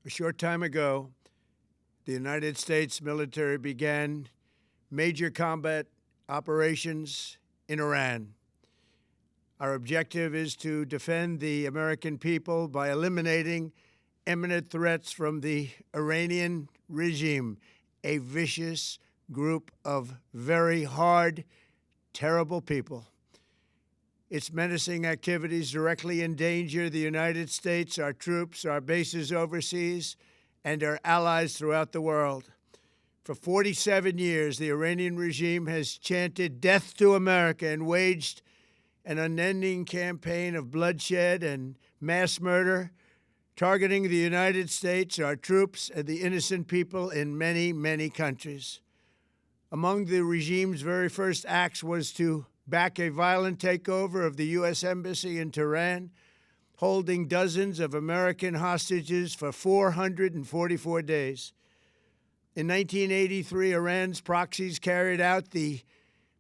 A short time ago, the United States military began major combat operations in Iran. Our objective is to defend the American people by eliminating imminent threats from the Iranian regime, a vicious group of very hard, terrible people. Its menacing activities directly endanger the United States, our troops, our bases overseas, and our allies throughout the world. For 47 years, the Iranian regime has chanted death to America and waged an unending campaign of bloodshed and mass murder, targeting the United States, our troops, and the innocent people in many, many countries. Among the regime's very first acts was to back a violent takeover of the U.S. Embassy in Tehran, holding dozens of American hostages for 444 days. In 1983, Iran's proxies carried out the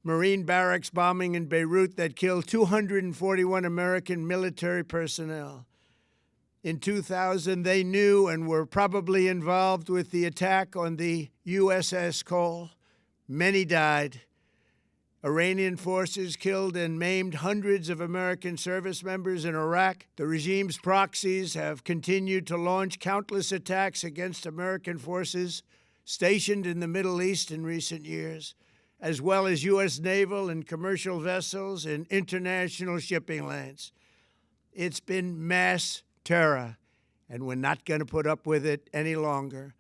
Marine barracks bombing in Beirut that killed 241 American military personnel. In 2000, they knew and were probably involved with the attack on the USS Cole. Many died. Iranian forces killed and maimed hundreds of American service members in Iraq. The regime's proxies have continued to launch countless attacks against American forces stationed in the Middle East in recent years, as well as U.S. naval and commercial vessels in international shipping lanes. It's been mass terror, and we're not going to put up with it any longer.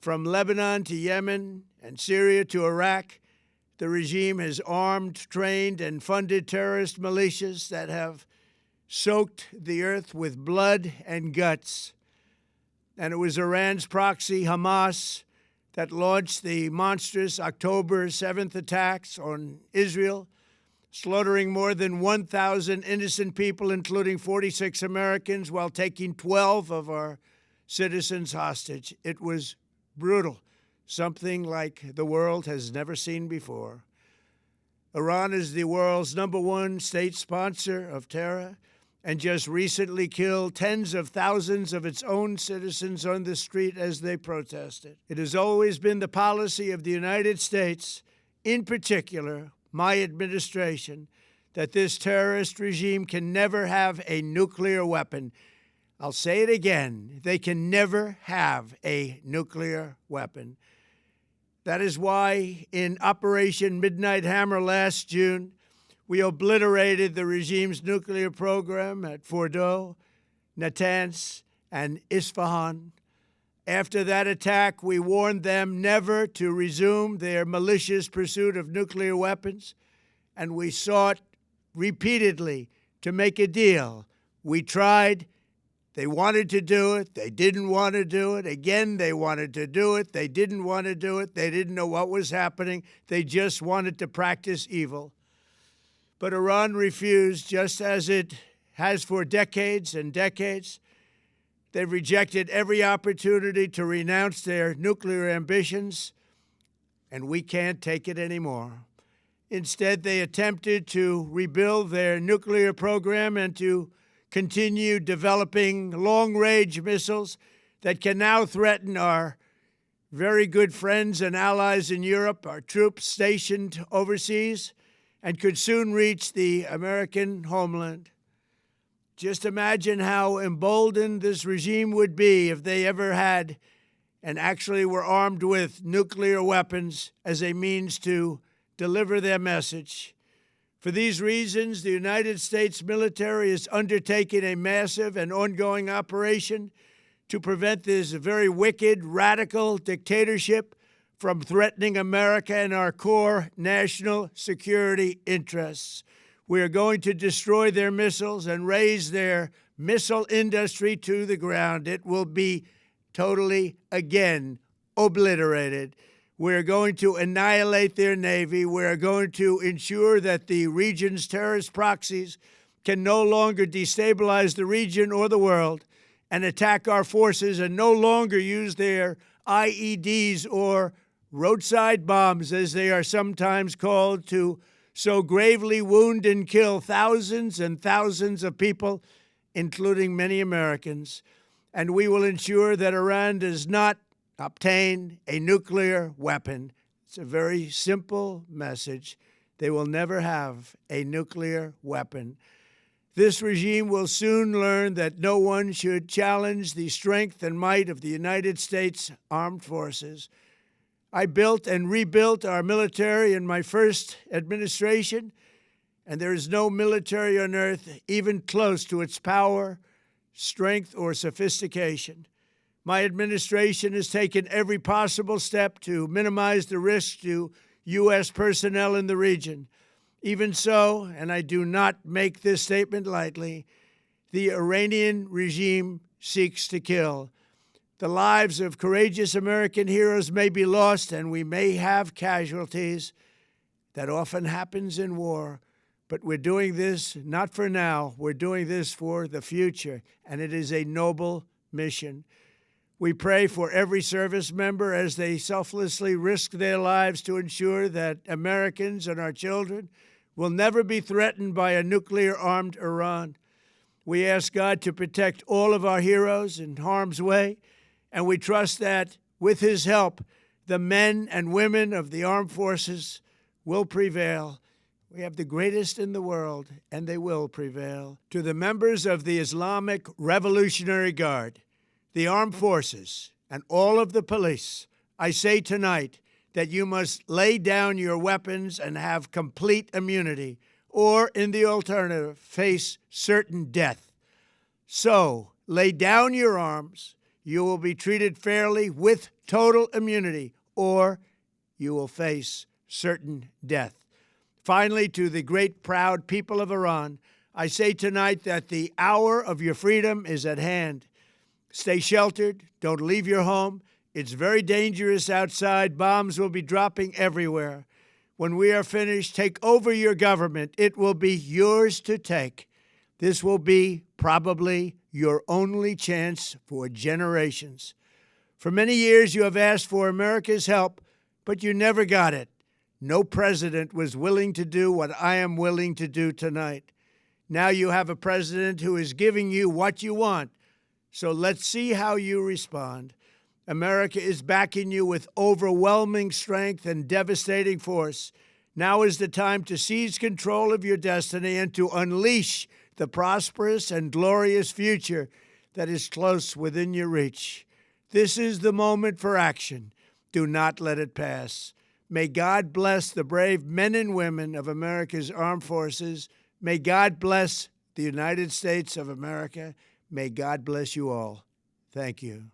From Lebanon to Yemen and Syria to Iraq, the regime has armed, trained, and funded terrorist militias that have soaked the earth with blood and guts. And it was Iran's proxy, Hamas, that launched the monstrous October 7th attacks on Israel, slaughtering more than 1,000 innocent people, including 46 Americans, while taking 12 of our citizens hostage. It was brutal, something like the world has never seen before. Iran is the world's #1 state sponsor of terror and just recently killed tens of thousands of its own citizens on the street as they protested. It has always been the policy of the United States, in particular, my administration, that this terrorist regime can never have a nuclear weapon. I'll say it again, they can never have a nuclear weapon. That is why in Operation Midnight Hammer last June, we obliterated the regime's nuclear program at Fordow, Natanz, and Isfahan. After that attack, we warned them never to resume their malicious pursuit of nuclear weapons, and we sought repeatedly to make a deal. We tried. They wanted to do it. They didn't want to do it. Again, they wanted to do it. They didn't want to do it. They didn't know what was happening. They just wanted to practice evil. But Iran refused, just as it has for decades and decades. They've rejected every opportunity to renounce their nuclear ambitions, and we can't take it anymore. Instead, they attempted to rebuild their nuclear program and to continue developing long-range missiles that can now threaten our very good friends and allies in Europe, our troops stationed overseas, and could soon reach the American homeland. Just imagine how emboldened this regime would be if they ever had and actually were armed with nuclear weapons as a means to deliver their message. For these reasons, the United States military is undertaking a massive and ongoing operation to prevent this very wicked, radical dictatorship from threatening America and our core national security interests. We are going to destroy their missiles and raise their missile industry to the ground. It will be totally, again, obliterated. We're going to annihilate their Navy. We're going to ensure that the region's terrorist proxies can no longer destabilize the region or the world and attack our forces and no longer use their IEDs or roadside bombs, as they are sometimes called, to so gravely wound and kill thousands and thousands of people, including many Americans. and we will ensure that Iran does not obtain a nuclear weapon. It's a very simple message. They will never have a nuclear weapon. This regime will soon learn that no one should challenge the strength and might of the United States Armed Forces. I built and rebuilt our military in my first administration, and there is no military on earth even close to its power, strength, or sophistication. My administration has taken every possible step to minimize the risk to U.S. personnel in the region. Even so, and I do not make this statement lightly, the Iranian regime seeks to kill. The lives of courageous American heroes may be lost, and we may have casualties. That often happens in war. But we're doing this not for now. We're doing this for the future, and it is a noble mission. We pray for every service member as they selflessly risk their lives to ensure that Americans and our children will never be threatened by a nuclear-armed Iran. We ask God to protect all of our heroes in harm's way, and we trust that, with His help, the men and women of the armed forces will prevail. We have the greatest in the world, and they will prevail. To the members of the Islamic Revolutionary Guard, the armed forces, and all of the police, I say tonight that you must lay down your weapons and have complete immunity, or, in the alternative, face certain death. So, lay down your arms. You will be treated fairly with total immunity, or you will face certain death. Finally, to the great, proud people of Iran, I say tonight that the hour of your freedom is at hand. Stay sheltered. Don't leave your home. It's very dangerous outside. Bombs will be dropping everywhere. When we are finished, take over your government. It will be yours to take. This will be probably your only chance for generations. For many years, you have asked for America's help, but you never got it. No president was willing to do what I am willing to do tonight. Now you have a president who is giving you what you want. So let's see how you respond. America is backing you with overwhelming strength and devastating force. Now is the time to seize control of your destiny and to unleash the prosperous and glorious future that is close within your reach. This is the moment for action. Do not let it pass. May God bless the brave men and women of America's armed forces. May God bless the United States of America. May God bless you all. Thank you.